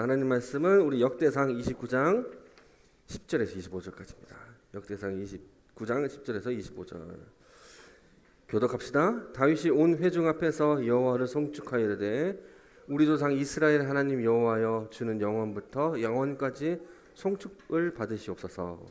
하나님 말씀은 우리 역대상 29장 10절에서 25절까지입니다. 역대상 29장 10절에서 25절. 교독합시다. 다윗이 온 회중 앞에서 여호와를 송축하여 이르되 우리 조상 이스라엘 하나님 여호와여 주는 영원부터 영원까지 송축을 받으시옵소서.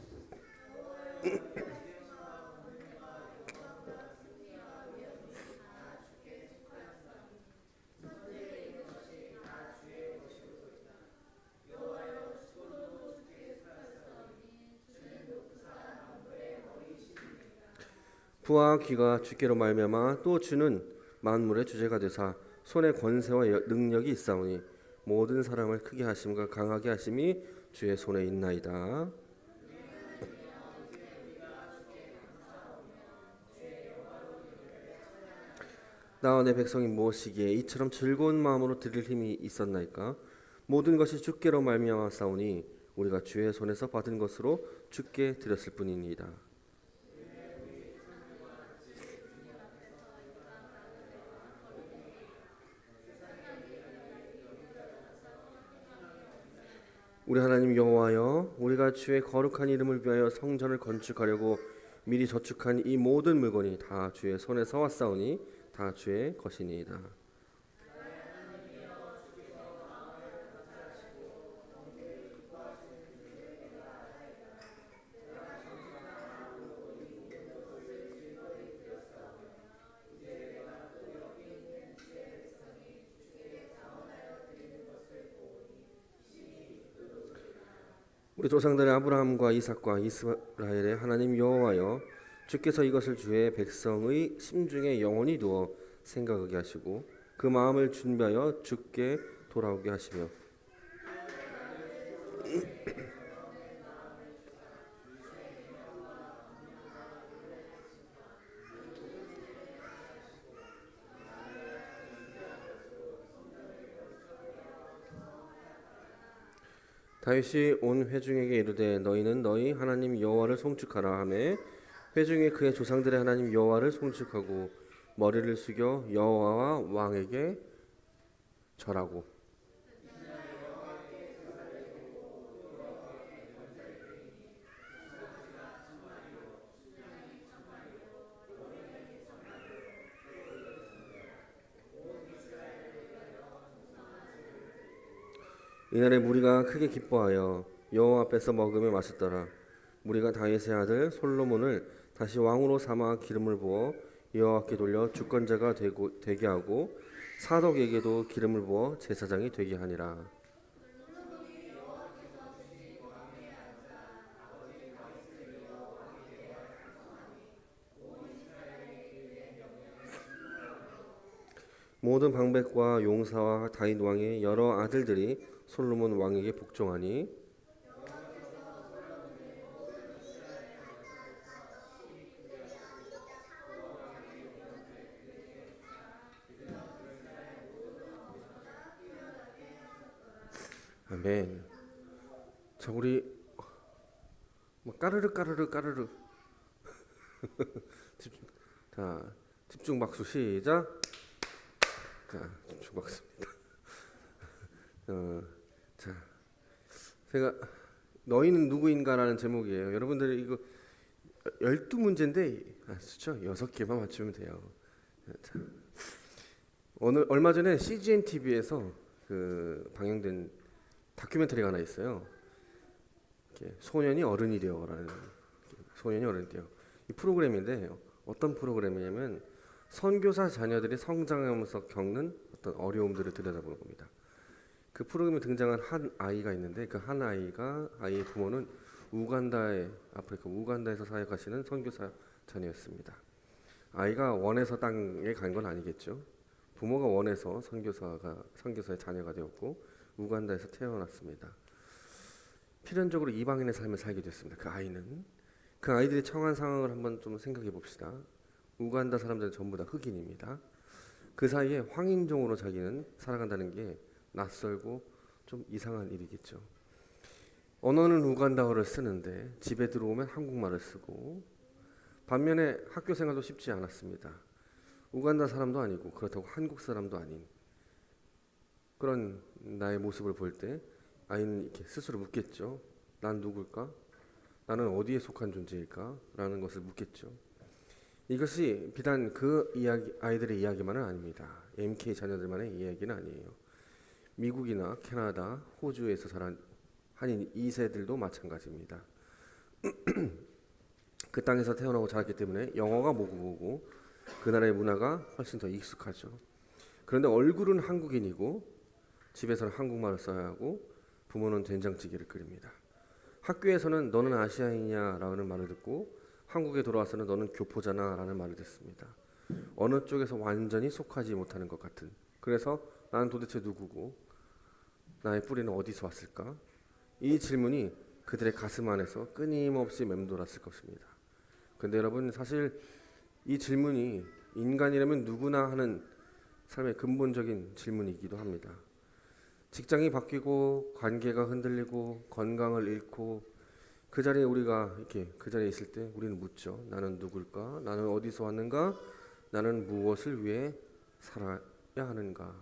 부와 귀가 주께로 말미암아 또 주는 만물의 주제가 되사 손에 권세와 능력이 있사오니 모든 사람을 크게 하심과 강하게 하심이 주의 손에 있나이다. 나와 내 백성이 무엇이기에 이처럼 즐거운 마음으로 드릴 힘이 있었나이까? 모든 것이 주께로 말미암아 싸우니 우리가 주의 손에서 받은 것으로 주께 드렸을 뿐이니이다. 우리 하나님 여호와여, 우리가 주의 거룩한 이름을 위하여 성전을 건축하려고 미리 저축한 이 모든 물건이 다 주의 손에서 왔사오니 다 주의 것이니이다. 우리 조상들의 아브라함과 이삭과 이스라엘의 하나님 여호와여, 주께서 이것을 주의 백성의 심중에 영원히 두어 생각하게 하시고 그 마음을 준비하여 주께 돌아오게 하시며 다윗이 온 회중에게 이르되 너희는 너희 하나님 여호와를 송축하라 하매 회중이 그의 조상들의 하나님 여호와를 송축하고 머리를 숙여 여호와와 왕에게 절하고 이날에 무리가 크게 기뻐하여 여호와 앞에서 먹으며 마셨더라. 무리가 다윗의 아들 솔로몬을 다시 왕으로 삼아 기름을 부어 여호와께 돌려 주권자가 되게 하고 사독에게도 기름을 부어 제사장이 되게 하니라. 모든 방백과 용사와 다윗 왕의 여러 아들들이 솔로몬 왕에게 복종하니 아멘. 자, 우리 까르르 까르르 까르르 자, 집중 박수 시작. 자, 집중 박수입니다. 자, 제가 너희는 누구인가라는 제목이에요. 여러분들이 이거 12문제인데 그렇죠? 6개만 맞추면 돼요. 자, 오늘 얼마 전에 CGN TV에서 그 방영된 다큐멘터리가 하나 있어요. 소년이 어른이 되어라는 소년이 어른이 되어. 이 프로그램인데 어떤 프로그램이냐면 선교사 자녀들이 성장하면서 겪는 어떤 어려움들을 들여다보는 겁니다. 그 프로그램에 등장한 한 아이가 있는데 그 한 아이의 부모는 아프리카 우간다에서 사역하시는 선교사 자녀였습니다. 아이가 원해서 땅에 간 건 아니겠죠. 부모가 원해서 선교사의 자녀가 되었고 우간다에서 태어났습니다. 필연적으로 이방인의 삶을 살게 됐습니다. 그 아이들이 처한 상황을 한번 좀 생각해 봅시다. 우간다 사람들은 전부 다 흑인입니다. 그 사이에 황인종으로 자기는 살아간다는 게 낯설고 좀 이상한 일이겠죠. 언어는 우간다어를 쓰는데 집에 들어오면 한국말을 쓰고 반면에 학교 생활도 쉽지 않았습니다. 우간다 사람도 아니고 그렇다고 한국 사람도 아닌 그런 나의 모습을 볼 때 아이는 이렇게 스스로 묻겠죠. 난 누굴까? 나는 어디에 속한 존재일까? 라는 것을 묻겠죠. 이것이 비단 그 이야기, 아이들의 이야기만은 아닙니다. MK 자녀들만의 이야기는 아니에요. 미국이나 캐나다, 호주에서 자란 한인 2세들도 마찬가지입니다. 그 땅에서 태어나고 자랐기 때문에 영어가 모국어고 그 나라의 문화가 훨씬 더 익숙하죠. 그런데 얼굴은 한국인이고 집에서는 한국말을 써야 하고 부모는 된장찌개를 끓입니다. 학교에서는 너는 아시아인이냐라는 말을 듣고 한국에 돌아와서는 너는 교포잖아라는 말을 듣습니다. 어느 쪽에서 완전히 속하지 못하는 것 같은. 그래서 나는 도대체 누구고 나의 뿌리는 어디서 왔을까? 이 질문이 그들의 가슴 안에서 끊임없이 맴돌았을 것입니다. 근데 여러분 사실 이 질문이 인간이라면 누구나 하는 삶의 근본적인 질문이기도 합니다. 직장이 바뀌고 관계가 흔들리고 건강을 잃고 그 자리에 우리가 이렇게 그 자리에 있을 때 우리는 묻죠. 나는 누굴까? 나는 어디서 왔는가? 나는 무엇을 위해 살아야 하는가?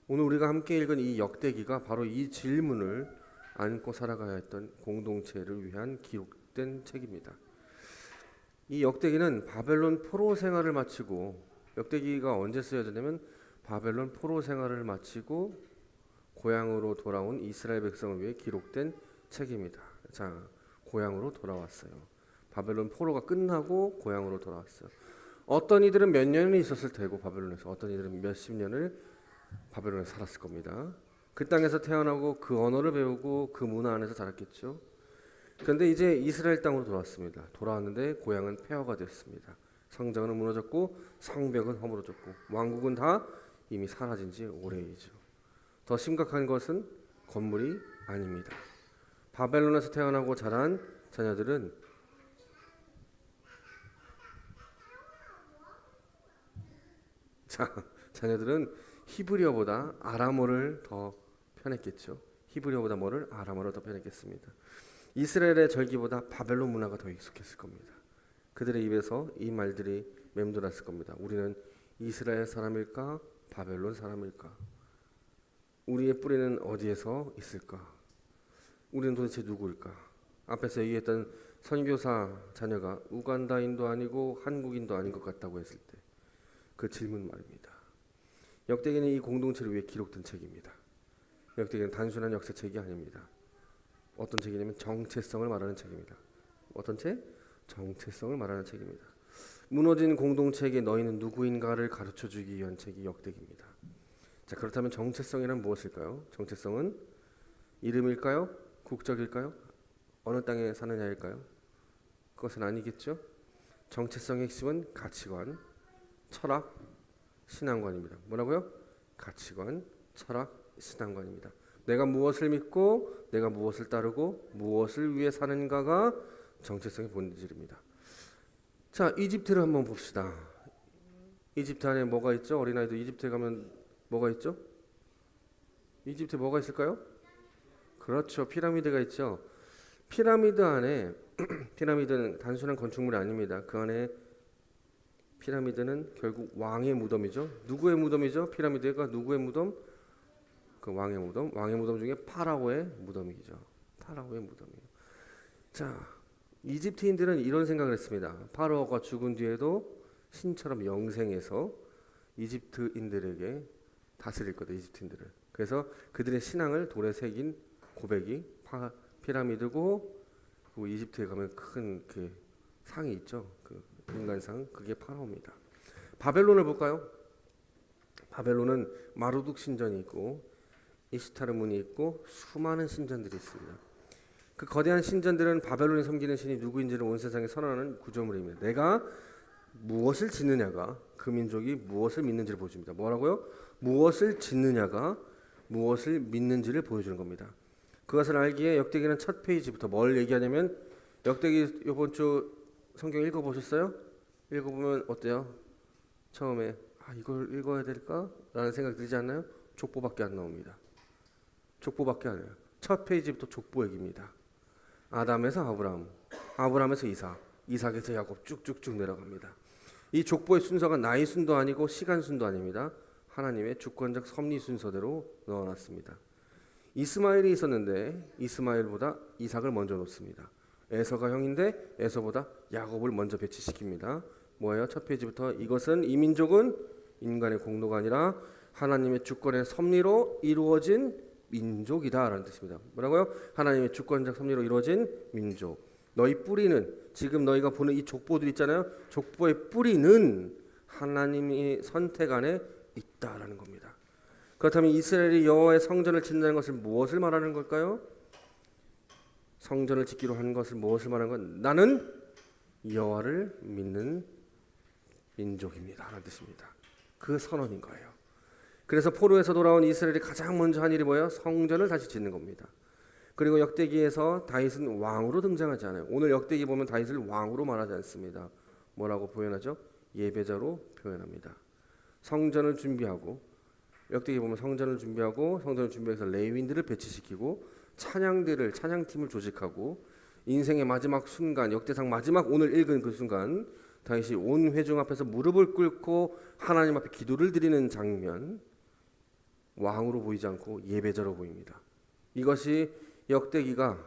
오늘 우리가 함께 읽은 이 역대기가 바로 이 질문을 안고 살아가야 했던 공동체를 위한 기록된 책입니다. 이 역대기는 바벨론 포로 생활을 마치고 역대기가 언제 쓰여졌냐면 바벨론 포로 생활을 마치고 고향으로 돌아온 이스라엘 백성을 위해 기록된 책입니다. 자, 고향으로 돌아왔어요. 바벨론 포로가 끝나고 고향으로 돌아왔어요. 어떤 이들은 몇 년이 있었을 테고 바벨론에서 어떤 이들은 몇십 년을 바벨론에 살았을 겁니다. 그 땅에서 태어나고 그 언어를 배우고 그 문화 안에서 자랐겠죠. 그런데 이제 이스라엘 땅으로 돌아왔습니다. 돌아왔는데 고향은 폐허가 됐습니다. 성전은 무너졌고 성벽은 허물어졌고 왕국은 다 이미 사라진 지 오래이죠. 더 심각한 것은 건물이 아닙니다. 바벨론에서 태어나고 자란 자녀들은 자녀들은 히브리어보다 아람어를 더 편했겠죠. 히브리어보다 뭐를? 아람어를 더 편했겠습니다. 이스라엘의 절기보다 바벨론 문화가 더 익숙했을 겁니다. 그들의 입에서 이 말들이 맴돌았을 겁니다. 우리는 이스라엘 사람일까? 바벨론 사람일까? 우리의 뿌리는 어디에서 있을까? 우리는 도대체 누구일까? 앞에서 얘기했던 선교사 자녀가 우간다인도 아니고 한국인도 아닌 것 같다고 했을 때 그 질문 말입니다. 역대기는 이 공동체를 위해 기록된 책입니다. 역대기는 단순한 역사책이 아닙니다. 어떤 책이냐면 정체성을 말하는 책입니다. 어떤 책? 정체성을 말하는 책입니다. 무너진 공동체에게 너희는 누구인가를 가르쳐주기 위한 책이 역대기입니다. 자, 그렇다면 정체성이란 무엇일까요? 정체성은 이름일까요? 국적일까요? 어느 땅에 사느냐일까요? 그것은 아니겠죠. 정체성의 핵심은 가치관, 철학, 신앙관입니다. 뭐라고요? 가치관, 철학, 신앙관입니다. 내가 무엇을 믿고 내가 무엇을 따르고 무엇을 위해 사는가가 정체성의 본질입니다. 자, 이집트를 한번 봅시다. 이집트 안에 뭐가 있죠? 어린아이도 이집트에 가면 뭐가 있죠? 이집트에 뭐가 있을까요? 그렇죠. 피라미드가 있죠. 피라미드 안에 피라미드는 단순한 건축물이 아닙니다. 그 안에 피라미드는 결국 왕의 무덤이죠. 누구의 무덤이죠? 피라미드가 누구의 무덤? 그 왕의 무덤. 왕의 무덤 중에 파라오의 무덤이죠. 파라오의 무덤이에요. 자, 이집트인들은 이런 생각을 했습니다. 파라오가 죽은 뒤에도 신처럼 영생해서 이집트인들에게 다스릴 거다. 이집트인들을. 그래서 그들의 신앙을 돌에 새긴 고백이 피라미드고, 그리고 이집트에 가면 큰 그 상이 있죠. 그 인간상, 그게 파라오입니다. 바벨론을 볼까요? 바벨론은 마루둑 신전이 있고 이시타르 문이 있고 수많은 신전들이 있습니다. 그 거대한 신전들은 바벨론이 섬기는 신이 누구인지를 온 세상에 선언하는 구조물입니다. 내가 무엇을 짓느냐가 그 민족이 무엇을 믿는지를 보여줍니다. 뭐라고요? 무엇을 짓느냐가 무엇을 믿는지를 보여주는 겁니다. 그것을 알기에 역대기는 첫 페이지부터 뭘 얘기하냐면, 역대기 이번 주 성경 읽어보셨어요? 읽어보면 어때요? 처음에 이걸 읽어야 될까? 라는 생각 들지 않나요? 족보밖에 안 나옵니다. 족보밖에 안 나와요. 첫 페이지부터 족보 얘기입니다. 아담에서 아브라함, 아브라함에서 이삭, 이삭에서 야곱 쭉쭉쭉 내려갑니다. 이 족보의 순서가 나이 순도 아니고 시간 순도 아닙니다. 하나님의 주권적 섭리 순서대로 넣어놨습니다. 이스마엘이 있었는데 이스마엘보다 이삭을 먼저 놓습니다. 에서가 형인데 에서보다 야곱을 먼저 배치시킵니다. 뭐예요? 첫 페이지부터 이것은 이 민족은 인간의 공로가 아니라 하나님의 주권의 섭리로 이루어진 민족이다라는 뜻입니다. 뭐라고요? 하나님의 주권적 섭리로 이루어진 민족. 너희 뿌리는 지금 너희가 보는 이 족보들 있잖아요. 족보의 뿌리는 하나님이 선택 안에 있다라는 겁니다. 그렇다면 이스라엘이 여호와의 성전을 짓는다는 것을 무엇을 말하는 걸까요? 성전을 짓기로 한 것을 무엇을 말하는 건 나는 여호와를 믿는 민족입니다 라는 뜻입니다. 그 선언인 거예요. 그래서 포로에서 돌아온 이스라엘이 가장 먼저 한 일이 뭐예요? 성전을 다시 짓는 겁니다. 그리고 역대기에서 다윗은 왕으로 등장하지 않아요. 오늘 역대기 보면 다윗을 왕으로 말하지 않습니다. 뭐라고 표현하죠? 예배자로 표현합니다. 성전을 준비하고 역대기 보면 성전을 준비해서 레위인들을 배치시키고 찬양팀을 조직하고 인생의 마지막 순간, 역대상 마지막 오늘 읽은 그 순간 다윗이 온 회중 앞에서 무릎을 꿇고 하나님 앞에 기도를 드리는 장면, 왕으로 보이지 않고 예배자로 보입니다. 이것이 역대기가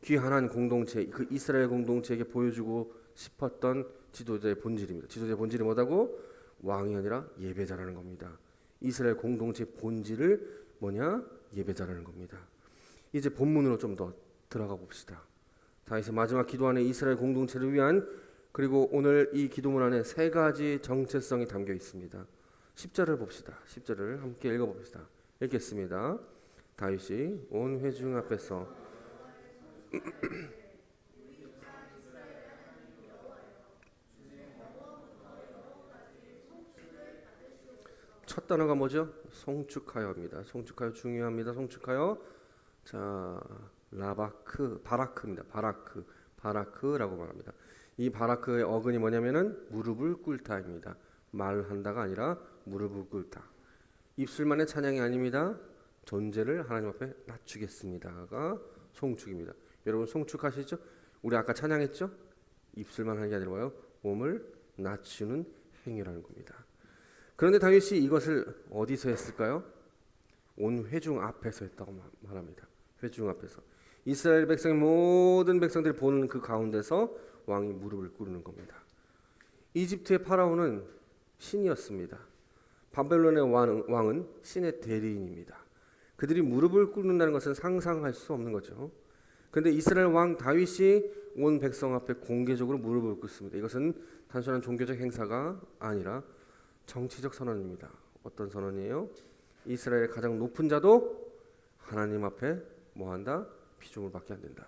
귀한한 공동체, 그 이스라엘 공동체에게 보여주고 싶었던 지도자의 본질입니다. 지도자의 본질이 뭐다고? 왕이 아니라 예배자라는 겁니다. 이스라엘 공동체의 본질을 뭐냐? 예배자라는 겁니다. 이제 본문으로 좀 더 들어가 봅시다. 다윗의 마지막 기도 안에 이스라엘 공동체를 위한, 그리고 오늘 이 기도문 안에 세 가지 정체성이 담겨 있습니다. 10절을 봅시다. 10절을 함께 읽어봅시다. 읽겠습니다. 다윗이 온 회중 앞에서 첫 단어가 뭐죠? 송축하여입니다. 송축하여 중요합니다. 송축하여. 자, 바라크입니다. 바라크라고 말합니다. 이 바라크의 어근이 뭐냐면은 무릎을 꿇다입니다. 말한다가 아니라 무릎을 꿇다. 입술만의 찬양이 아닙니다. 존재를 하나님 앞에 낮추겠습니다가 송축입니다. 여러분 송축하시죠? 우리 아까 찬양했죠? 입술만 하는 게 아니라 뭐예요? 몸을 낮추는 행위라는 겁니다. 그런데 다윗이 이것을 어디서 했을까요? 온 회중 앞에서 했다고 말합니다. 회중 앞에서. 이스라엘 백성의 모든 백성들이 보는 그 가운데서 왕이 무릎을 꿇는 겁니다. 이집트의 파라오는 신이었습니다. 바벨론의 왕은 신의 대리인입니다. 그들이 무릎을 꿇는다는 것은 상상할 수 없는 거죠. 그런데 이스라엘 왕 다윗이 온 백성 앞에 공개적으로 무릎을 꿇습니다. 이것은 단순한 종교적 행사가 아니라 정치적 선언입니다. 어떤 선언이에요? 이스라엘의 가장 높은 자도 하나님 앞에 뭐한다? 피조물밖에 안 된다.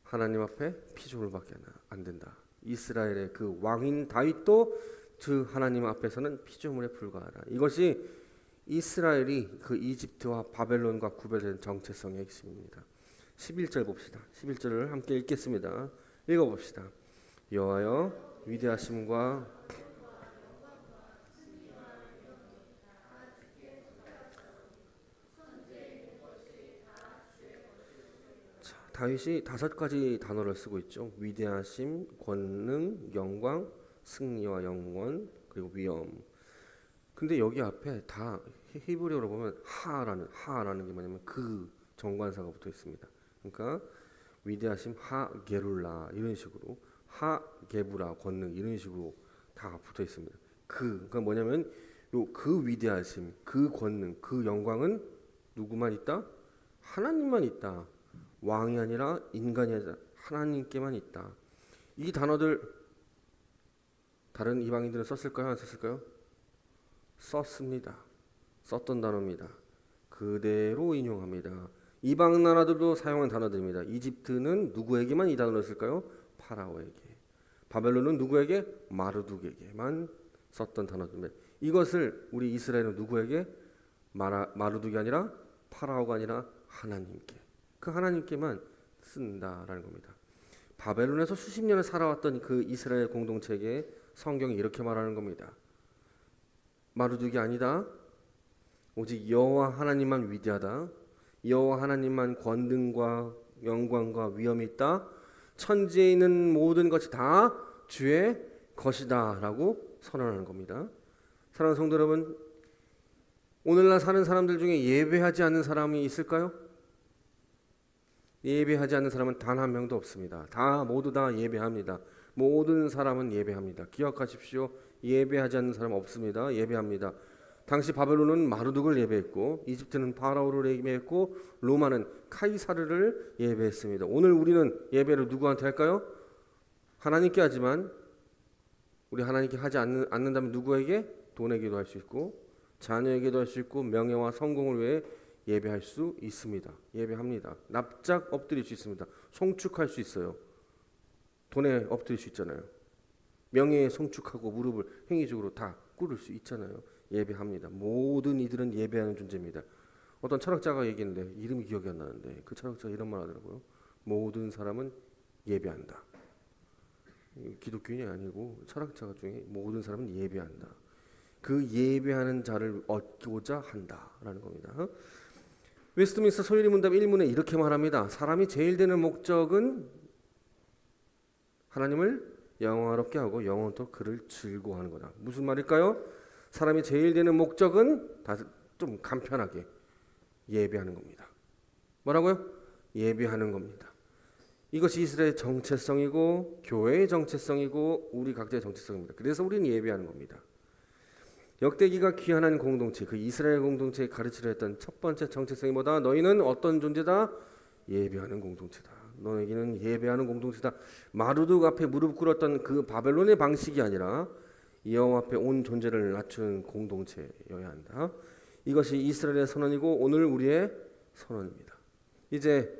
하나님 앞에 피조물밖에 안 된다. 이스라엘의 그 왕인 다윗도 그 하나님 앞에서는 피조물에 불과하다. 이것이 이스라엘이 그 이집트와 바벨론과 구별된 정체성의 핵심입니다. 11절 봅시다. 11절을 함께 읽겠습니다. 읽어봅시다. 여호와여 위대하심과 다윗이 5가지 단어를 쓰고 있죠. 위대하심, 권능, 영광, 승리와 영원, 그리고 위엄. 근데 여기 앞에 다 히브리어로 보면 하라는 게 뭐냐면 그 정관사가 붙어 있습니다. 그러니까 위대하심 하게룰라 이런 식으로, 하게부라 권능 이런 식으로 다 붙어 있습니다. 그러니까 뭐냐면 요 그 위대하심, 그 권능, 그 영광은 누구만 있다? 하나님만 있다. 왕이 아니라 인간이 아니라 하나님께만 있다. 이 단어들 다른 이방인들은 썼을까요? 안 썼을까요? 썼습니다. 썼던 단어입니다. 그대로 인용합니다. 이방 나라들도 사용한 단어들입니다. 이집트는 누구에게만 이 단어를 쓸까요? 파라오에게. 바벨론은 누구에게? 마르둑에게만 썼던 단어들입니다. 이것을 우리 이스라엘은 누구에게? 마르둑이 아니라 파라오가 아니라 하나님께. 그 하나님께만 쓴다라는 겁니다. 바벨론에서 수십 년을 살아왔던 그 이스라엘 공동체에게 성경이 이렇게 말하는 겁니다. 마르둑이 아니다. 오직 여호와 하나님만 위대하다. 여호와 하나님만 권능과 영광과 위엄이 있다. 천지에 있는 모든 것이 다 주의 것이다 라고 선언하는 겁니다. 사랑하는 성도 여러분, 오늘날 사는 사람들 중에 예배하지 않는 사람이 있을까요? 예배하지 않는 사람은 단 한 명도 없습니다. 모두 다 예배합니다. 모든 사람은 예배합니다. 기억하십시오. 예배하지 않는 사람 없습니다. 예배합니다. 당시 바벨론은 마르둑을 예배했고, 이집트는 파라오를 예배했고, 로마는 카이사르를 예배했습니다. 오늘 우리는 예배를 누구한테 할까요? 하나님께 하지만 우리 하나님께 하지 않는다면 누구에게? 돈에게도 할 수 있고, 자녀에게도 할 수 있고, 명예와 성공을 위해 예배할 수 있습니다. 예배합니다. 납작 엎드릴 수 있습니다. 송축할 수 있어요. 돈에 엎드릴 수 있잖아요. 명예에 송축하고 무릎을 행위적으로 다 꿇을 수 있잖아요. 예배합니다. 모든 이들은 예배하는 존재입니다. 어떤 철학자가 얘기했는데 이름이 기억이 안 나는데 그 철학자가 이런 말 하더라고요. 모든 사람은 예배한다. 기독교인이 아니고 철학자가 중에 모든 사람은 예배한다. 그 예배하는 자를 얻고자 한다라는 겁니다. 웨스트민스터 소유리 문답 1문에 이렇게 말합니다. 사람이 제일 되는 목적은 하나님을 영화롭게 하고 영원토록 그를 즐거워하는 거다. 무슨 말일까요? 사람이 제일 되는 목적은 좀 간편하게 예배하는 겁니다. 뭐라고요? 예배하는 겁니다. 이것이 이스라엘의 정체성이고 교회의 정체성이고 우리 각자의 정체성입니다. 그래서 우리는 예배하는 겁니다. 역대기가 귀환한 공동체, 그 이스라엘 공동체에 가르치려 했던 첫 번째 정체성이 뭐다? 너희는 어떤 존재다? 예배하는 공동체다. 너에게는 예배하는 공동체다. 마르둑 앞에 무릎 꿇었던 그 바벨론의 방식이 아니라 여호와 앞에 온 존재를 낮추는 공동체여야 한다. 이것이 이스라엘의 선언이고 오늘 우리의 선언입니다. 이제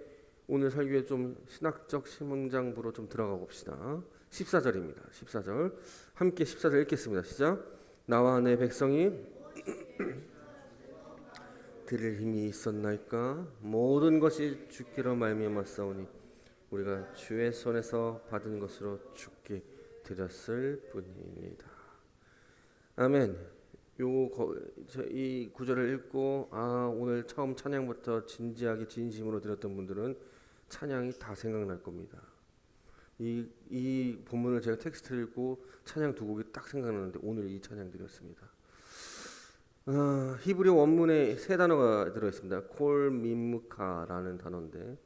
오늘 설교에 좀 신학적 심층부로 좀 들어가 봅시다. 14절입니다. 14절 함께 14절 읽겠습니다. 시작. 나와 내 백성이 들을 힘이 있었나이까? 모든 것이 주께로 말미암았사오니 우리가 주의 손에서 받은 것으로 주께 드렸을 뿐입니다. 아멘. 이 구절을 읽고 오늘 처음 찬양부터 진지하게 진심으로 드렸던 분들은 찬양이 다 생각날 겁니다. 이 본문을 제가 텍스트를 읽고 찬양 두 곡이 딱 생각나는데 오늘 이 찬양 드렸습니다. 히브리 원문에 세 단어가 들어있습니다. 콜 민무카라는 단어인데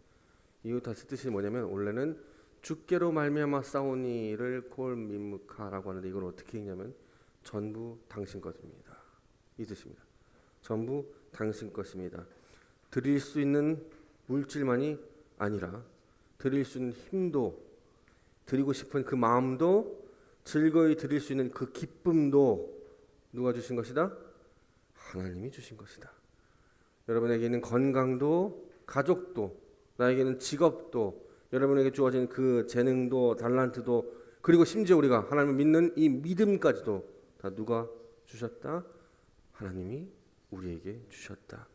이거 다시 뜻이 뭐냐면 원래는 주께로 말미암아 싸우니를 콜 민무카라고 하는데 이걸 어떻게 읽냐면 전부 당신 것입니다. 이 뜻입니다. 전부 당신 것입니다. 드릴 수 있는 물질만이 아니라 드릴 수 있는 힘도 드리고 싶은 그 마음도 즐거이 드릴 수 있는 그 기쁨도 누가 주신 것이다? 하나님이 주신 것이다. 여러분에게는 건강도 가족도 나에게는 직업도 여러분에게 주어진 그 재능도 달란트도 그리고 심지어 우리가 하나님을 믿는 이 믿음까지도 다 누가 주셨다? 하나님이 우리에게 주셨다.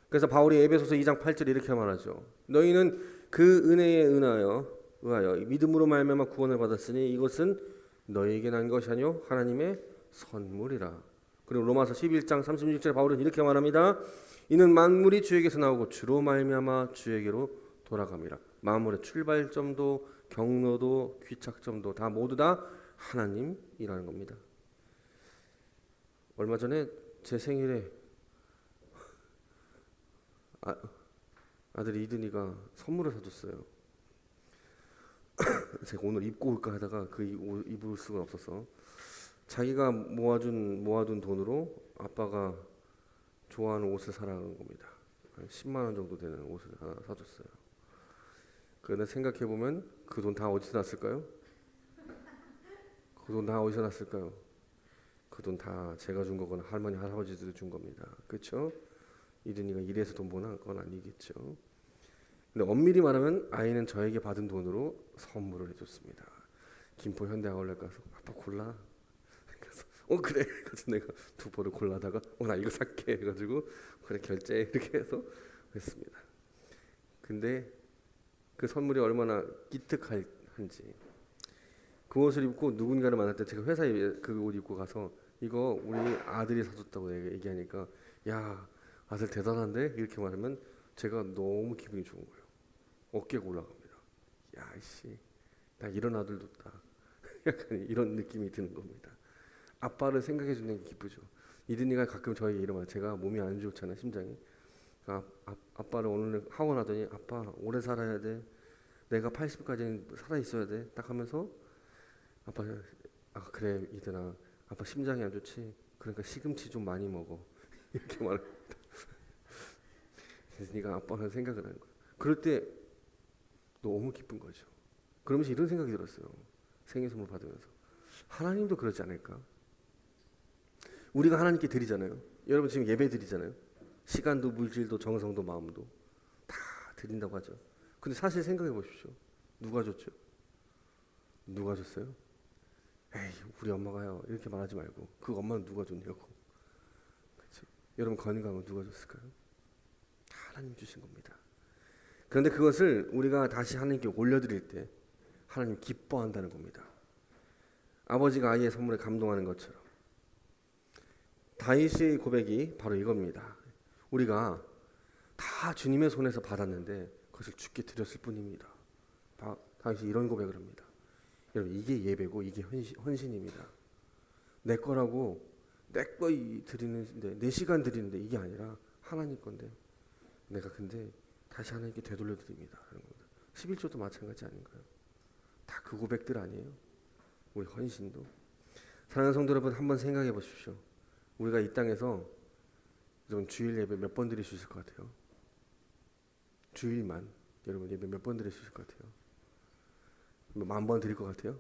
그래서 바울이 에베소서 2장 8절에 이렇게 말하죠. 너희는 그 은혜에 의하여 믿음으로 말미암아 구원을 받았으니 이것은 너희에게 난 것이 아니요 하나님의 선물이라. 그리고 로마서 11장 36절에 바울은 이렇게 말합니다. 이는 만물이 주에게서 나오고 주로 말미암아 주에게로 돌아갑니다. 만물의 출발점도 경로도 귀착점도 다 모두 다 하나님이라는 겁니다. 얼마 전에 제 생일에 아들이 이든이가 선물을 사줬어요. 제가 오늘 입고 올까 하다가 그 옷 입을 수가 없어서 자기가 모아둔 돈으로 아빠가 좋아하는 옷을 사라는 겁니다. 한 10만 원 정도 되는 옷을 하나 사줬어요. 그런데 생각해 보면 그 돈 다 어디서 났을까요? 그 돈 다 어디서 났을까요? 그 돈 다 제가 준 거거나 할머니 할아버지들이 준 겁니다. 그렇죠? 이든이가 일해서 돈 버는 건 아니겠죠. 근데 엄밀히 말하면 아이는 저에게 받은 돈으로 선물을 해줬습니다. 김포 현대아울렛 가서 아빠 골라. 그래서 그래. 그래서 내가 두 벌을 골라다가 나 이거 살게 해가지고 그래 결제 이렇게 해서 했습니다. 근데 그 선물이 얼마나 기특한지 그 옷을 입고 누군가를 만날 때 제가 회사에 그 옷 입고 가서 이거 우리 아들이 사줬다고 얘기하니까 야 아들 대단한데 이렇게 말하면 제가 너무 기분이 좋은 거예요. 어깨가 올라갑니다. 야 씨, 나 이런 아들 뒀다. 약간 이런 느낌이 드는 겁니다. 아빠를 생각해 주는 게 기쁘죠. 이든이가 가끔 저에게 이러면 제가 몸이 안 좋잖아요, 심장이. 아빠를 오늘 하고 나더니 아빠 오래 살아야 돼. 내가 80까지는 살아 있어야 돼. 딱 하면서 아빠 그래 이든아 아빠 심장이 안 좋지. 그러니까 시금치 좀 많이 먹어. 이렇게 말을. 그래서 네가 아빠는 생각을 하는 거야. 그럴 때 너무 기쁜 거죠. 그러면서 이런 생각이 들었어요. 생일 선물 받으면서 하나님도 그러지 않을까? 우리가 하나님께 드리잖아요. 여러분 지금 예배 드리잖아요. 시간도 물질도 정성도 마음도 다 드린다고 하죠. 근데 사실 생각해 보십시오. 누가 줬죠? 누가 줬어요? 에이 우리 엄마가요 이렇게 말하지 말고 그 엄마는 누가 줬냐고. 그렇죠? 여러분 건강은 누가 줬을까요? 하나님 주신 겁니다. 그런데 그것을 우리가 다시 하나님께 올려드릴 때 하나님 기뻐한다는 겁니다. 아버지가 아이의 선물에 감동하는 것처럼 다윗의 고백이 바로 이겁니다. 우리가 다 주님의 손에서 받았는데 그것을 주께 드렸을 뿐입니다. 다윗이 이런 고백을 합니다. 여러분 이게 예배고 이게 헌신입니다. 내 거라고 내 거 드리는데 내 시간 드리는데 이게 아니라 하나님 건데 내가 근데 다시 하나님께 되돌려 드립니다. 하는 겁니다. 11조도 마찬가지 아닌가요? 다 그 고백들 아니에요? 우리 헌신도. 사랑하는 성도 여러분 한번 생각해 보십시오. 우리가 이 땅에서 여러분 주일 예배 몇 번 드릴 수 있을 것 같아요? 주일만 여러분 예배 몇 번 드릴 수 있을 것 같아요? 10,000번 드릴 것 같아요?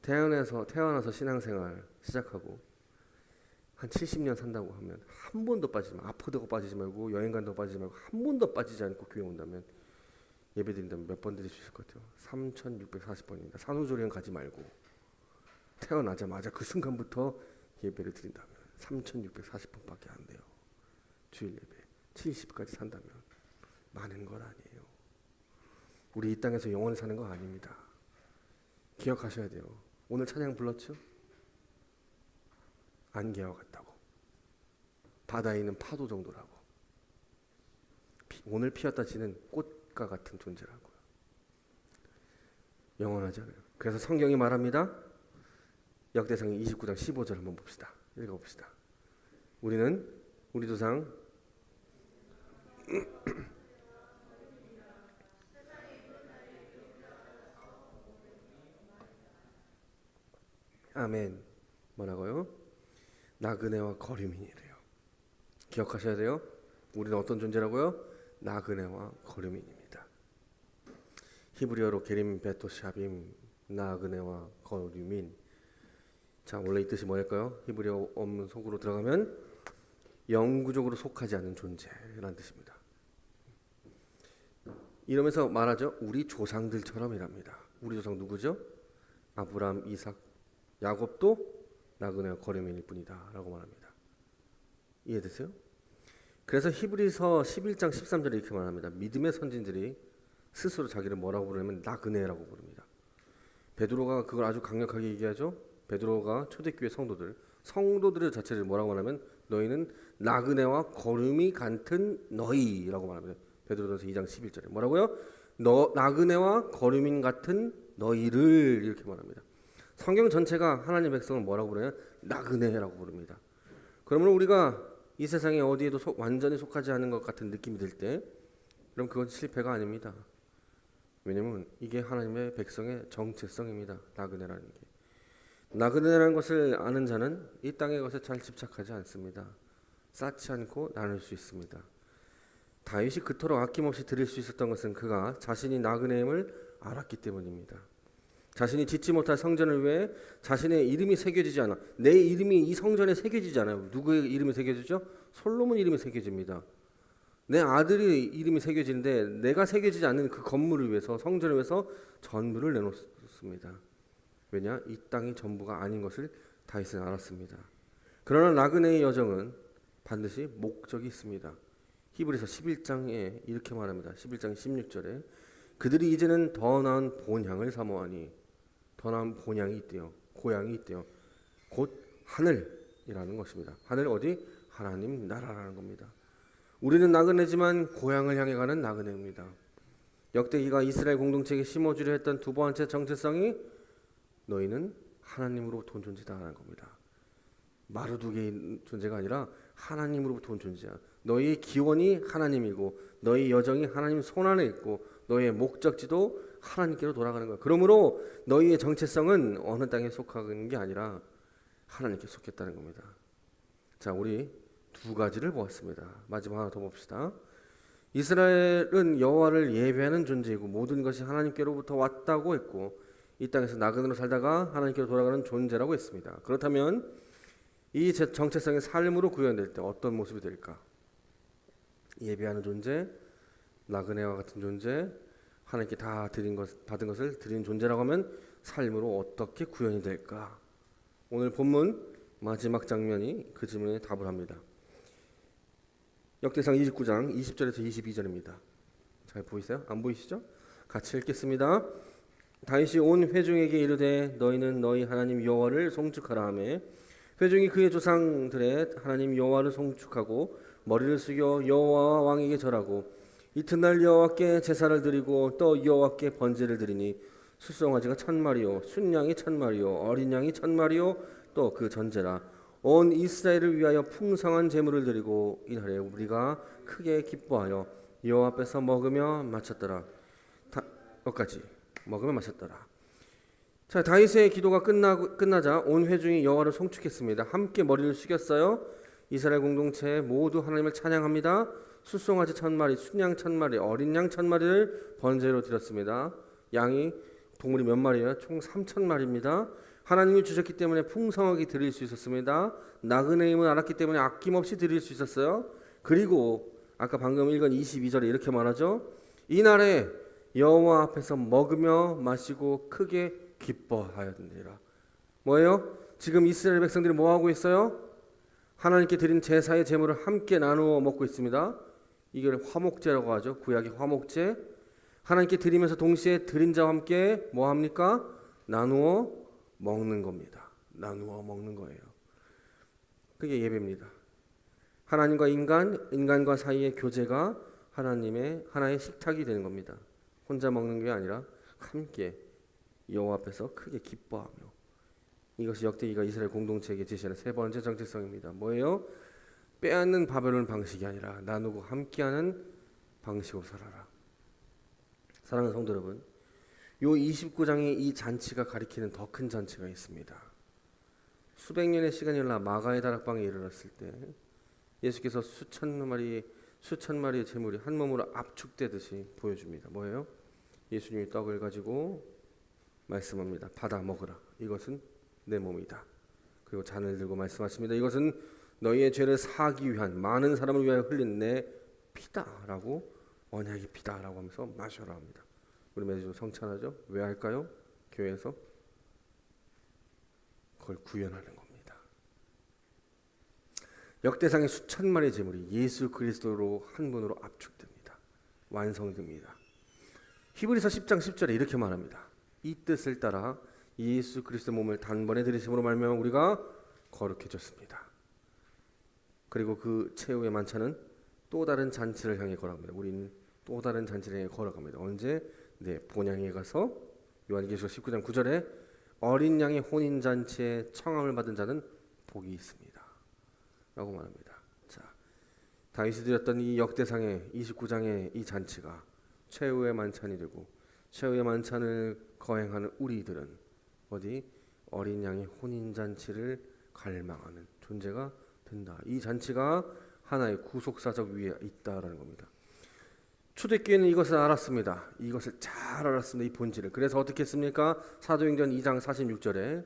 태어나서 신앙생활 시작하고 한 70년 산다고 하면 한 번도 빠지지 말고 아프다고 빠지지 말고 여행 간다고 빠지지 말고 한 번도 빠지지 않고 교회 온다면 예배 드린다면 몇 번 드릴 수 있을 것 같아요? 3,640번입니다. 산후조리원 가지 말고 태어나자마자 그 순간부터 예배를 드린다면 3,640번밖에 안 돼요. 주일 예배 70까지 산다면 많은 건 아니에요. 우리 이 땅에서 영원히 사는 거 아닙니다. 기억하셔야 돼요. 오늘 찬양 불렀죠? 안개와 같다고. 바다에 있는 파도 정도라고. 오늘 피었다 지는 꽃과 같은 존재라고요. 영원하지 않아요. 그래서 성경이 말합니다. 역대상 29장 15절 한번 봅시다. 읽어봅시다. 우리 조상 아멘. 뭐라고요? 나그네와 거류민이래요. 기억하셔야 돼요. 우리는 어떤 존재라고요? 나그네와 거류민입니다. 히브리어로 게림 베토샵임 나그네와 거류민. 자 원래 이 뜻이 뭐일까요? 히브리어 원문 속으로 들어가면 영구적으로 속하지 않는 존재라는 뜻입니다. 이러면서 말하죠. 우리 조상들처럼이랍니다. 우리 조상 누구죠? 아브라함, 이삭, 야곱도 나그네와 거류민일 뿐이다 라고 말합니다. 이해되세요? 그래서 히브리서 11장 13절에 이렇게 말합니다. 믿음의 선진들이 스스로 자기를 뭐라고 부르냐면 나그네라고 부릅니다. 베드로가 그걸 아주 강력하게 얘기하죠. 베드로가 초대교회 성도들 자체를 뭐라고 말하면 너희는 나그네와 거름이 같은 너희라고 말합니다. 베드로전서 2장 11절에 뭐라고요? 나그네와 거름인 같은 너희를 이렇게 말합니다. 성경 전체가 하나님의 백성을 뭐라고 부르냐? 나그네라고 부릅니다. 그러면 우리가 이 세상에 어디에도 완전히 속하지 않은 것 같은 느낌이 들 때 그럼 그건 실패가 아닙니다. 왜냐면 이게 하나님의 백성의 정체성입니다. 나그네라는 게. 나그네라는 것을 아는 자는 이 땅의 것에 잘 집착하지 않습니다. 쌓지 않고 나눌 수 있습니다. 다윗이 그토록 아낌없이 드릴 수 있었던 것은 그가 자신이 나그네임을 알았기 때문입니다. 자신이 짓지 못할 성전을 위해 자신의 이름이 새겨지지 않아. 내 이름이 이 성전에 새겨지지 않아요. 누구의 이름이 새겨지죠? 솔로몬 이름이 새겨집니다. 내 아들이 이름이 새겨지는데 내가 새겨지지 않는 그 건물을 위해서 성전을 위해서 전부를 내놓습니다. 왜냐? 이 땅이 전부가 아닌 것을 다윗은 알았습니다. 그러나 나그네의 여정은 반드시 목적이 있습니다. 히브리서 11장에 이렇게 말합니다. 11장 16절에 그들이 이제는 더 나은 본향을 사모하니 더 나은 본향이 있대요. 고향이 있대요. 곧 하늘이라는 것입니다. 하늘 어디? 하나님 나라라는 겁니다. 우리는 나그네지만 고향을 향해 가는 나그네입니다. 역대기가 이스라엘 공동체에게 심어주려 했던 두 번째 정체성이 너희는 하나님으로부터 온 존재다라는 겁니다. 마르두개의 존재가 아니라 하나님으로부터 온 존재야. 너희의 기원이 하나님이고 너희 여정이 하나님 손안에 있고 너희의 목적지도 하나님께로 돌아가는 거야. 그러므로 너희의 정체성은 어느 땅에 속하는 게 아니라 하나님께 속했다는 겁니다. 자, 우리 두 가지를 보았습니다. 마지막 하나 더 봅시다. 이스라엘은 여호와를 예배하는 존재이고 모든 것이 하나님께로부터 왔다고 했고 이 땅에서 나그네로 살다가 하나님께로 돌아가는 존재라고 했습니다. 그렇다면 이 정체성의 삶으로 구현될 때 어떤 모습이 될까? 예배하는 존재, 나그네와 같은 존재, 하나님께 다 받은 것을 드린 존재라고 하면 삶으로 어떻게 구현이 될까? 오늘 본문 마지막 장면이 그 질문에 답을 합니다. 역대상 29장 20절에서 22절입니다. 잘 보이세요? 안 보이시죠? 같이 읽겠습니다. 다윗이 온 회중에게 이르되 너희는 너희 하나님 여호와를 송축하라 하매 회중이 그의 조상들의 하나님 여호와를 송축하고 머리를 숙여 여호와 왕에게 절하고 이튿날 여호와께 제사를 드리고 또 여호와께 번제를 드리니 숫송아지가 1000마리요 순양이 1000마리요 어린 양이 1000마리요 또 그 전제라. 온 이스라엘을 위하여 풍성한 제물을 드리고 이날에 우리가 크게 기뻐하여 여호와 앞에서 먹으며 마셨더라. 여기까지 먹으며 마셨더라. 자, 다윗의 기도가 끝나자 온 회중이 여호와를 송축했습니다. 함께 머리를 숙였어요. 이스라엘 공동체 모두 하나님을 찬양합니다. 숫송아지 1000마리, 순양 1000마리, 어린 양 1000마리를 번제로 드렸습니다. 양이 동물이 몇 마리예요? 총 3000마리입니다. 하나님이 주셨기 때문에 풍성하게 드릴 수 있었습니다. 나그네임을 알았기 때문에 아낌없이 드릴 수 있었어요. 그리고 아까 방금 읽은 22절에 이렇게 말하죠. 이날에 여호와 앞에서 먹으며 마시고 크게 기뻐하였느니라. 뭐예요? 지금 이스라엘 백성들이 뭐 하고 있어요? 하나님께 드린 제사의 제물을 함께 나누어 먹고 있습니다. 이걸 화목제라고 하죠. 구약의 화목제. 하나님께 드리면서 동시에 드린 자와 함께 뭐 합니까? 나누어 먹는 겁니다. 나누어 먹는 거예요. 그게 예배입니다. 하나님과 인간과 사이의 교제가 하나의 식탁이 되는 겁니다. 혼자 먹는 게 아니라 함께 여호와 앞에서 크게 기뻐하며. 이것이 역대기가 이스라엘 공동체에게 제시하는 세 번째 정체성입니다. 뭐예요? 빼앗는 바벨론 방식이 아니라 나누고 함께하는 방식으로 살아라. 사랑하는 성도 여러분, 요 29장의 이 잔치가 가리키는 더 큰 잔치가 있습니다. 수백 년의 시간이 흘러 마가의 다락방에 이르렀을 때 예수께서 수천 마리의 제물이 한 몸으로 압축되듯이 보여줍니다. 뭐예요? 예수님이 떡을 가지고 말씀합니다. 받아 먹으라. 이것은 내 몸이다. 그리고 잔을 들고 말씀하십니다. 이것은 너희의 죄를 사하기 위한 많은 사람을 위하여 흘린 내 피다라고, 언약의 피다라고 하면서 마셔라 합니다. 우리 매주 성찬하죠? 왜 할까요? 교회에서 그걸 구현하는 겁니다. 역대상의 수천 마리의 제물이 예수 그리스도로 한 분으로 압축됩니다. 완성됩니다. 히브리서 10장 10절에 이렇게 말합니다. 이 뜻을 따라 예수 그리스도 몸을 단번에 들이심으로 말미암아 우리가 거룩해졌습니다. 그리고 그 최후의 만찬은 또 다른 잔치를 향해 걸어갑니다. 우리는 또 다른 잔치를 향해 걸어갑니다. 언제? 본향에 가서 요한계시록 19장 9절에 어린 양의 혼인잔치에 청함을 받은 자는 복이 있습니다. 라고 말합니다. 자, 다윗이 드렸던 이 역대상의 29장의 이 잔치가 최후의 만찬이 되고 최후의 만찬을 거행하는 우리들은 어디? 어린 양의 혼인잔치를 갈망하는 존재가 된다. 이 잔치가 하나의 구속사적 위에 있다라는 겁니다. 초대교회는 이것을 알았습니다. 이것을 잘 알았습니다. 이 본질을. 그래서 어떻게 했습니까? 사도행전 2장 46절에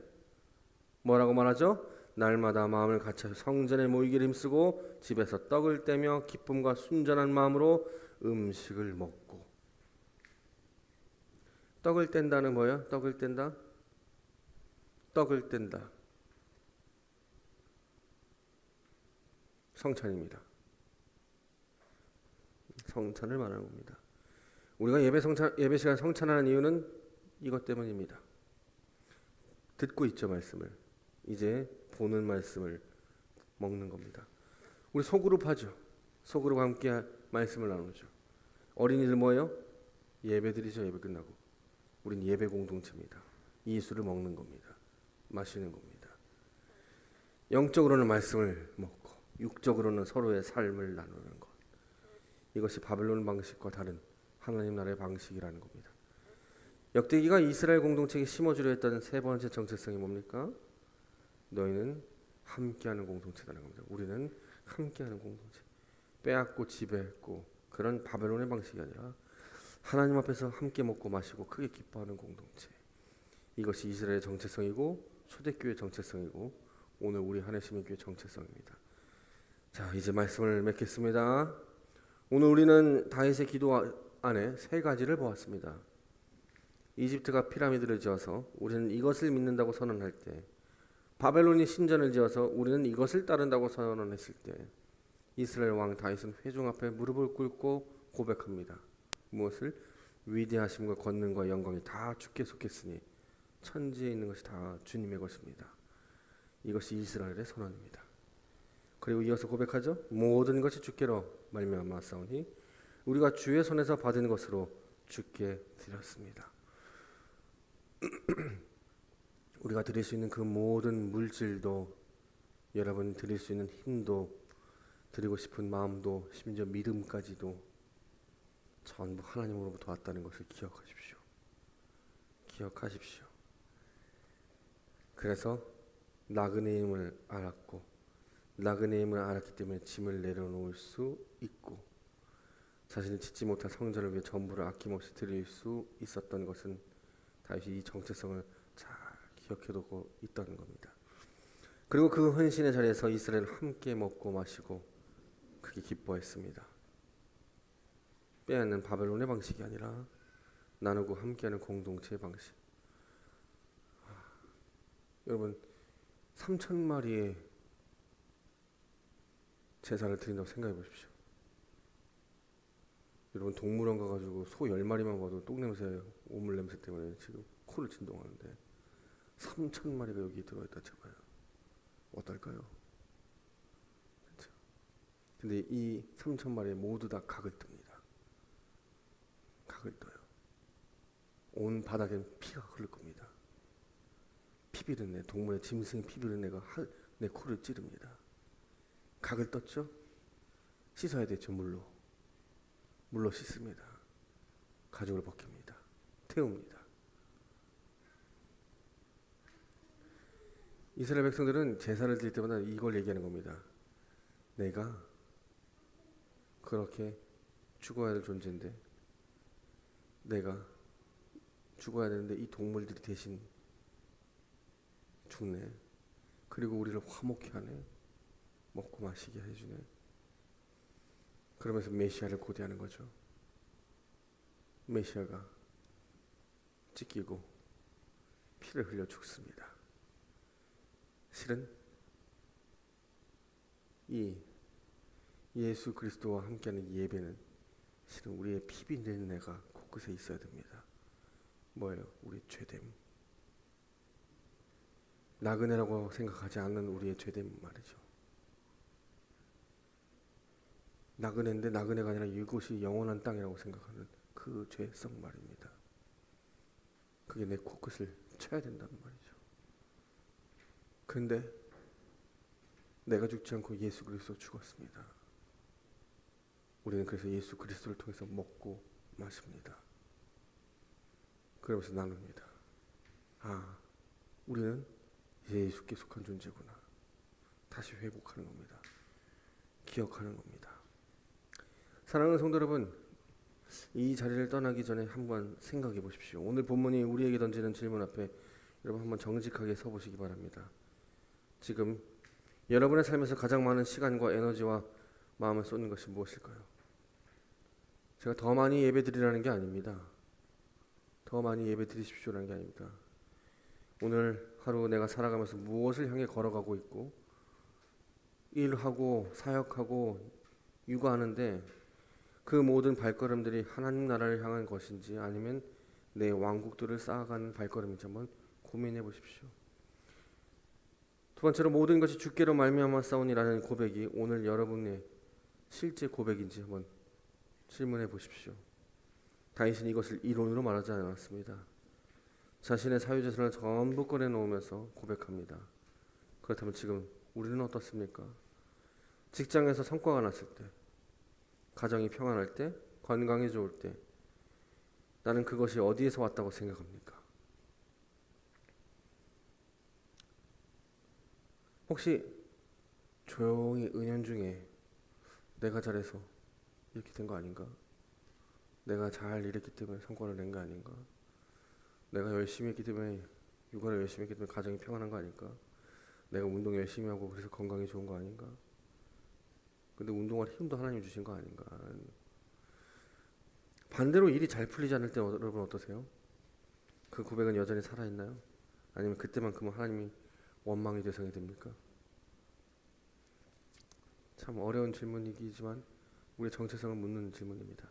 뭐라고 말하죠? 날마다 마음을 같이 성전에 모이기를 힘쓰고 집에서 떡을 떼며 기쁨과 순전한 마음으로 음식을 먹고. 떡을 뗀다는 뭐예요? 떡을 뗀다? 떡을 뗀다. 성찬입니다. 성찬을 말하는 겁니다. 우리가 예배 시간 성찬하는 이유는 이것 때문입니다. 듣고 있죠, 말씀을. 이제 보는 말씀을 먹는 겁니다. 우리 소그룹 하죠. 소그룹 함께 말씀을 나누죠. 어린이들 뭐예요? 예배 드리죠. 예배 끝나고. 우린 예배 공동체입니다. 예수를 먹는 겁니다. 마시는 겁니다. 영적으로는 말씀을 먹고 육적으로는 서로의 삶을 나누는 것. 이것이 바벨론 방식과 다른 하나님 나라의 방식이라는 겁니다. 역대기가 이스라엘 공동체에 심어주려 했던 세 번째 정체성이 뭡니까? 너희는 함께하는 공동체라는 겁니다. 우리는 함께하는 공동체. 빼앗고 지배했고 그런 바벨론의 방식이 아니라 하나님 앞에서 함께 먹고 마시고 크게 기뻐하는 공동체. 이것이 이스라엘의 정체성이고 초대교회의 정체성이고 오늘 우리 한해시민교회의 정체성입니다. 자, 이제 말씀을 맺겠습니다. 오늘 우리는 다윗의 기도 안에 세 가지를 보았습니다. 이집트가 피라미드를 지어서 우리는 이것을 믿는다고 선언할 때, 바벨론이 신전을 지어서 우리는 이것을 따른다고 선언했을 때, 이스라엘 왕 다윗은 회중 앞에 무릎을 꿇고 고백합니다. 무엇을? 위대하심과 권능과 영광이 다 주께 속했으니 천지에 있는 것이 다 주님의 것입니다. 이것이 이스라엘의 선언입니다. 그리고 이어서 고백하죠. 모든 것이 주께로 말미암아 싸우니 우리가 주의 손에서 받은 것으로 주께 드렸습니다. 우리가 드릴 수 있는 그 모든 물질도, 여러분 드릴 수 있는 힘도, 드리고 싶은 마음도, 심지어 믿음까지도 전부 하나님으로부터 왔다는 것을 기억하십시오. 기억하십시오. 그래서 나그네임을 알았고, 나그네임을 알았기 때문에 짐을 내려놓을 수 있고, 자신이 짓지 못한 성전을 위해 전부를 아낌없이 드릴 수 있었던 것은 다윗이 이 정체성을 잘 기억해두고 있다는 겁니다. 그리고 그 헌신의 자리에서 이스라엘은 함께 먹고 마시고 크게 기뻐했습니다. 빼앗는 바벨론의 방식이 아니라 나누고 함께하는 공동체의 방식. 여러분 3,000마리의 제사를 드린다고 생각해 보십시오. 여러분 동물원 가가지고 소 10마리만 봐도 똥냄새, 오물 냄새 때문에 지금 코를 진동하는데 3,000마리가 여기 들어있다 쳐봐요. 어떨까요? 그렇죠? 근데 이 3,000마리 모두 다 각을 뜹니다. 각을 떠요. 온 바닥엔 피가 흐를 겁니다. 피비린내, 동물의 짐승 피비린내가 내 코를 찌릅니다. 각을 떴죠? 씻어야 되죠. 물로 씻습니다. 가죽을 벗깁니다. 태웁니다. 이스라엘 백성들은 제사를 드릴 때마다 이걸 얘기하는 겁니다. 내가 그렇게 죽어야 할 존재인데, 내가 죽어야 되는데 이 동물들이 대신 죽네. 그리고 우리를 화목케 하네. 먹고 마시게 해주네. 그러면서 메시아를 고대하는 거죠. 메시아가 찢기고 피를 흘려 죽습니다. 실은 이 예수 그리스도와 함께하는 예배는 실은 우리의 피비린내가 곳곳에 있어야 됩니다. 뭐예요? 우리 죄됨. 나그네라고 생각하지 않는 우리의 죄됨 말이죠. 나그네인데 나그네가 아니라 이곳이 영원한 땅이라고 생각하는 그 죄성 말입니다. 그게 내 코끝을 쳐야 된다는 말이죠. 근데 내가 죽지 않고 예수 그리스도 죽었습니다. 우리는 그래서 예수 그리스도를 통해서 먹고 마십니다. 그러면서 나눕니다. 아, 우리는 예수께 속한 존재구나. 다시 회복하는 겁니다. 기억하는 겁니다. 사랑하는 성도 여러분, 이 자리를 떠나기 전에 한번 생각해 보십시오. 오늘 본문이 우리에게 던지는 질문 앞에 여러분 한번 정직하게 서보시기 바랍니다. 지금 여러분의 삶에서 가장 많은 시간과 에너지와 마음을 쏟는 것이 무엇일까요? 제가 더 많이 예배 드리라는 게 아닙니다. 더 많이 예배 드리십시오라는 게 아닙니다. 오늘 하루 내가 살아가면서 무엇을 향해 걸어가고 있고, 일하고 사역하고 육아하는데 그 모든 발걸음들이 하나님 나라를 향한 것인지 아니면 내 왕국들을 쌓아가는 발걸음인지 한번 고민해 보십시오. 두 번째로 모든 것이 주께로 말미암아 싸우니라는 고백이 오늘 여러분의 실제 고백인지 한번 질문해 보십시오. 다윗은 이것을 이론으로 말하지 않았습니다. 자신의 사유재산을 전부 꺼내놓으면서 고백합니다. 그렇다면 지금 우리는 어떻습니까? 직장에서 성과가 났을 때, 가정이 평안할 때, 건강이 좋을 때, 나는 그것이 어디에서 왔다고 생각합니까? 혹시 조용히 은연중에 내가 잘해서 이렇게 된 거 아닌가? 내가 잘 일했기 때문에 성과를 낸 거 아닌가? 내가 열심히 했기 때문에 육아를 열심히 했기 때문에 가정이 평안한 거 아닐까? 내가 운동 열심히 하고 그래서 건강이 좋은 거 아닌가? 근데 운동할 힘도 하나님 주신 거 아닌가? 반대로 일이 잘 풀리지 않을 때 여러분 어떠세요? 그 고백은 여전히 살아있나요? 아니면 그때만큼은 하나님이 원망의 대상이 됩니까? 참 어려운 질문이지만 우리의 정체성을 묻는 질문입니다.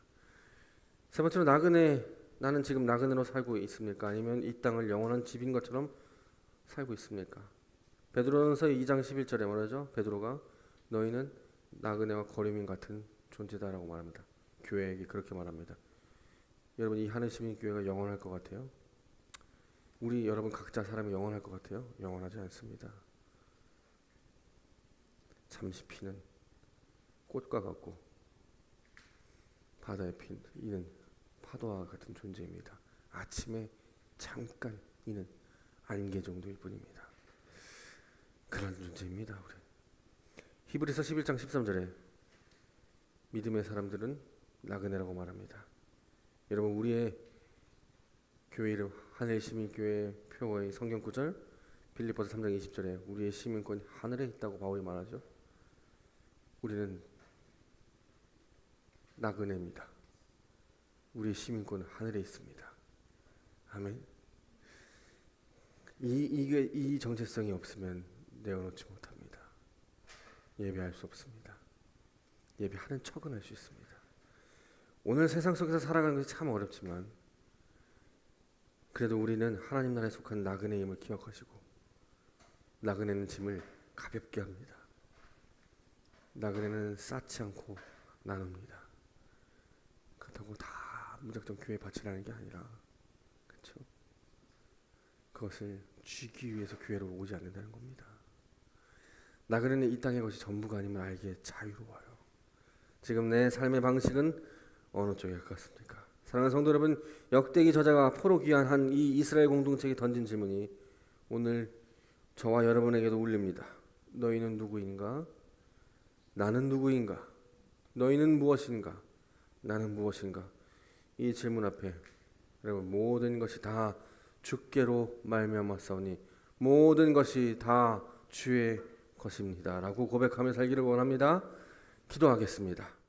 세 번째로 나는 지금 나그네로 살고 있습니까? 아니면 이 땅을 영원한 집인 것처럼 살고 있습니까? 베드로전서 2장 11절에 말하죠. 베드로가 너희는 나그네와 거류민 같은 존재다라고 말합니다. 교회에게 그렇게 말합니다. 여러분, 이 하늘시민교회가 영원할 것 같아요? 우리 여러분 각자 사람이 영원할 것 같아요? 영원하지 않습니다. 잠시 피는 꽃과 같고 바다에 핀 이는 파도와 같은 존재입니다. 아침에 잠깐 이는 안개 정도일 뿐입니다. 그런 존재입니다. 우리 히브리서 11장 13절에 믿음의 사람들은 나그네라고 말합니다. 여러분, 우리의 교회 이름 하늘시민교회 표어의 성경 구절 빌립보서 3장 20절에 우리의 시민권이 하늘에 있다고 바울이 말하죠. 우리는 나그네입니다. 우리의 시민권은 하늘에 있습니다. 아멘. 이 정체성이 없으면 내어놓지 못합니다. 예배할 수 없습니다. 예배하는 척은 할 수 있습니다. 오늘 세상 속에서 살아가는 것이 참 어렵지만 그래도 우리는 하나님 나라에 속한 나그네임을 기억하시고 나그네는 짐을 가볍게 합니다. 나그네는 쌓지 않고 나눕니다. 그렇다고 다 무작정 교회에 바치라는 게 아니라, 그렇죠? 그것을 쥐기 위해서 교회로 오지 않는다는 겁니다. 나그네는 이 땅의 것이 전부가 아님을 알기에 자유로워요. 지금 내 삶의 방식은 어느 쪽에 가깝습니까? 사랑하는 성도 여러분, 역대기 저자가 포로 귀환한 이 이스라엘 공동체에 던진 질문이 오늘 저와 여러분에게도 울립니다. 너희는 누구인가? 나는 누구인가? 너희는 무엇인가? 나는 무엇인가? 이 질문 앞에 여러분, 모든 것이 다 주께로 말미암았사오니 모든 것이 다 주의 것입니다 라고 고백하며 살기를 원합니다. 기도하겠습니다.